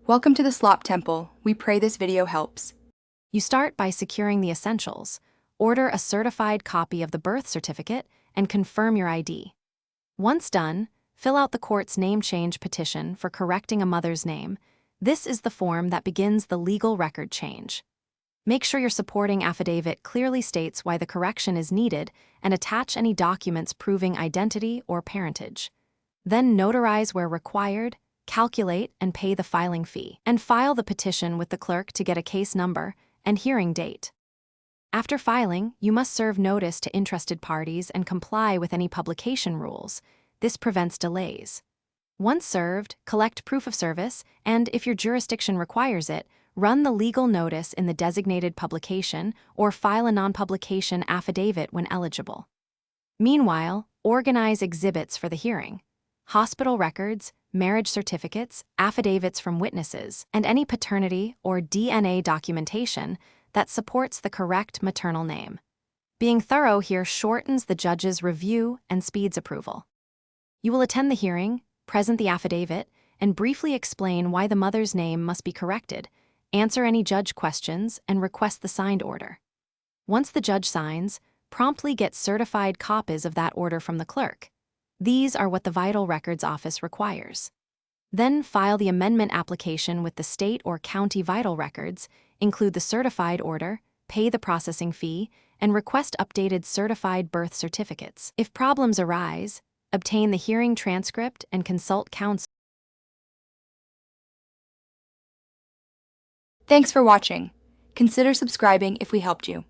Welcome to the Slop Temple. We pray this video helps. You start by securing the essentials. Order a certified copy of the birth certificate and confirm your ID. Once done, fill out the court's name change petition for correcting a mother's name. This is the form that begins the legal record change. Make sure your supporting affidavit clearly states why the correction is needed and attach any documents proving identity or parentage. Then notarize where required, calculate and pay the filing fee, and file the petition with the clerk to get a case number and hearing date. After filing, you must serve notice to interested parties and comply with any publication rules. This prevents delays. Once served, collect proof of service, and if your jurisdiction requires it, run the legal notice in the designated publication or file a non-publication affidavit when eligible. Meanwhile, organize exhibits for the hearing. Hospital records, marriage certificates, affidavits from witnesses, and any paternity or DNA documentation that supports the correct maternal name. Being thorough here shortens the judge's review and speeds approval. You will attend the hearing, present the affidavit, and briefly explain why the mother's name must be corrected, answer any judge questions, and request the signed order. Once the judge signs, promptly get certified copies of that order from the clerk. These are what the Vital Records Office requires. Then file the amendment application with the state or county vital records, include the certified order, pay the processing fee, and request updated certified birth certificates. If problems arise, obtain the hearing transcript and consult counsel. Thanks for watching. Consider subscribing if we helped you.